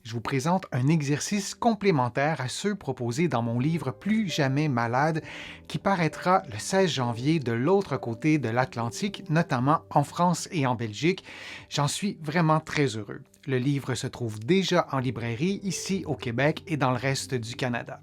je vous présente un exercice complémentaire à ceux proposés dans mon livre Plus jamais malade, qui paraîtra le 16 janvier de l'autre côté de l'Atlantique, notamment en France et en Belgique. J'en suis vraiment très heureux. Le livre se trouve déjà en librairie ici au Québec et dans le reste du Canada.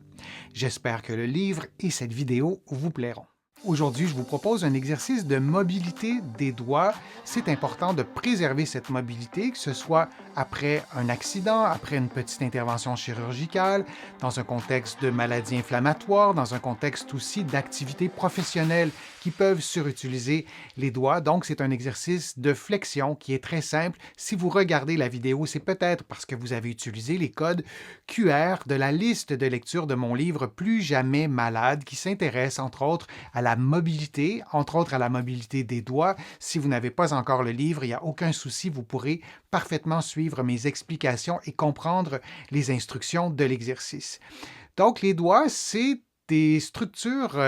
J'espère que le livre et cette vidéo vous plairont. Aujourd'hui, je vous propose un exercice de mobilité des doigts. C'est important de préserver cette mobilité, que ce soit après un accident, après une petite intervention chirurgicale, dans un contexte de maladie inflammatoire, dans un contexte aussi d'activités professionnelles qui peuvent surutiliser les doigts. Donc, c'est un exercice de flexion qui est très simple. Si vous regardez la vidéo, c'est peut-être parce que vous avez utilisé les codes QR de la liste de lecture de mon livre Plus jamais malade, qui s'intéresse entre autres à la mobilité, entre autres à la mobilité des doigts. Si vous n'avez pas encore le livre, il n'y a aucun souci, vous pourrez parfaitement suivre mes explications et comprendre les instructions de l'exercice. Donc, les doigts, c'est des structures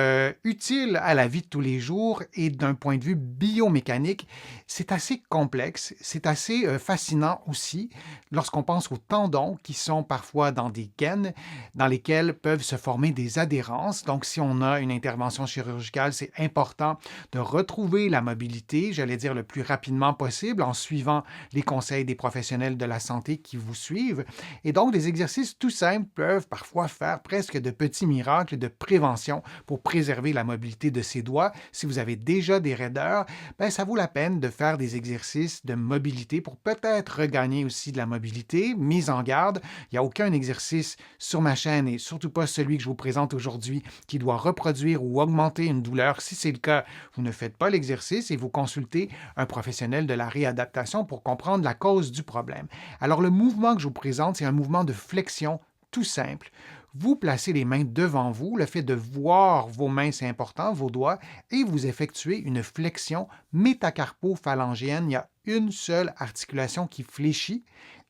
utiles à la vie de tous les jours et d'un point de vue biomécanique, c'est assez complexe, c'est assez fascinant aussi lorsqu'on pense aux tendons qui sont parfois dans des gaines dans lesquels peuvent se former des adhérences. Donc, si on a une intervention chirurgicale, c'est important de retrouver la mobilité, j'allais dire le plus rapidement possible en suivant les conseils des professionnels de la santé qui vous suivent. Et donc, des exercices tout simples peuvent parfois faire presque de petits miracles de prévention pour préserver la mobilité de ses doigts. Si vous avez déjà des raideurs, ça vaut la peine de faire des exercices de mobilité pour peut-être regagner aussi de la mobilité. Mise en garde, il n'y a aucun exercice sur ma chaîne et surtout pas celui que je vous présente aujourd'hui qui doit reproduire ou augmenter une douleur. Si c'est le cas, vous ne faites pas l'exercice et vous consultez un professionnel de la réadaptation pour comprendre la cause du problème. Alors le mouvement que je vous présente, c'est un mouvement de flexion tout simple. Vous placez les mains devant vous, le fait de voir vos mains, c'est important, vos doigts, et vous effectuez une flexion métacarpophalangienne. Il y a une seule articulation qui fléchit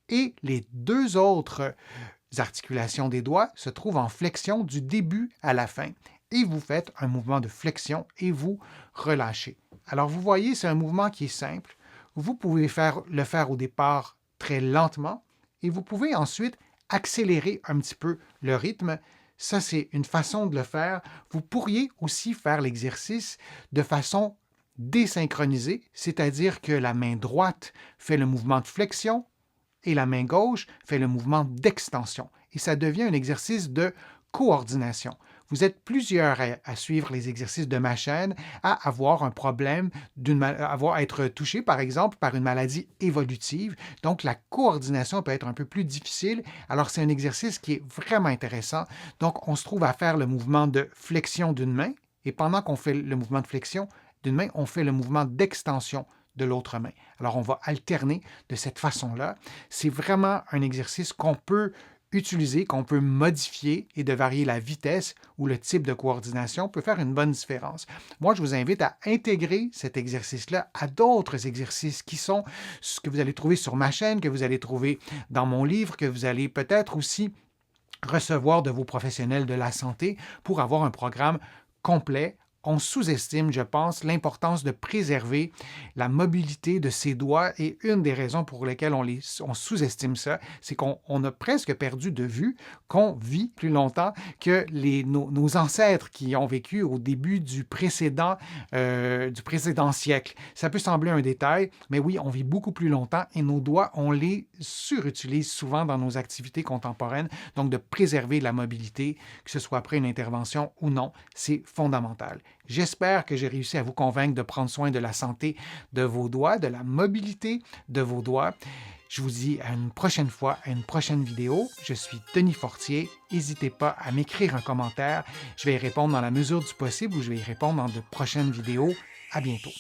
et les deux autres articulations des doigts se trouvent en flexion du début à la fin. Et vous faites un mouvement de flexion et vous relâchez. Alors vous voyez, c'est un mouvement qui est simple. Vous pouvez le faire au départ très lentement et vous pouvez ensuite accélérer un petit peu le rythme. Ça, c'est une façon de le faire. Vous pourriez aussi faire l'exercice de façon désynchronisée, c'est-à-dire que la main droite fait le mouvement de flexion et la main gauche fait le mouvement d'extension. Et ça devient un exercice de coordination. Vous êtes plusieurs à suivre les exercices de ma chaîne, à avoir un problème, à être touché par exemple par une maladie évolutive. Donc la coordination peut être un peu plus difficile. Alors c'est un exercice qui est vraiment intéressant. Donc on se trouve à faire le mouvement de flexion d'une main et pendant qu'on fait le mouvement de flexion d'une main, on fait le mouvement d'extension de l'autre main. Alors on va alterner de cette façon-là. C'est vraiment un exercice qu'on peut utiliser, qu'on peut modifier et de varier la vitesse ou le type de coordination peut faire une bonne différence. Moi, je vous invite à intégrer cet exercice-là à d'autres exercices qui sont ce que vous allez trouver sur ma chaîne, que vous allez trouver dans mon livre, que vous allez peut-être aussi recevoir de vos professionnels de la santé pour avoir un programme complet. On sous-estime, je pense, l'importance de préserver la mobilité de ses doigts et une des raisons pour lesquelles on sous-estime ça, c'est qu'on a presque perdu de vue qu'on vit plus longtemps que nos ancêtres qui ont vécu au début du précédent siècle. Ça peut sembler un détail, mais oui, on vit beaucoup plus longtemps et nos doigts, on les surutilise souvent dans nos activités contemporaines. Donc, de préserver la mobilité, que ce soit après une intervention ou non, c'est fondamental. J'espère que j'ai réussi à vous convaincre de prendre soin de la santé de vos doigts, de la mobilité de vos doigts. Je vous dis à une prochaine fois, à une prochaine vidéo. Je suis Denis Fortier. N'hésitez pas à m'écrire un commentaire. Je vais y répondre dans la mesure du possible ou je vais y répondre dans de prochaines vidéos. À bientôt.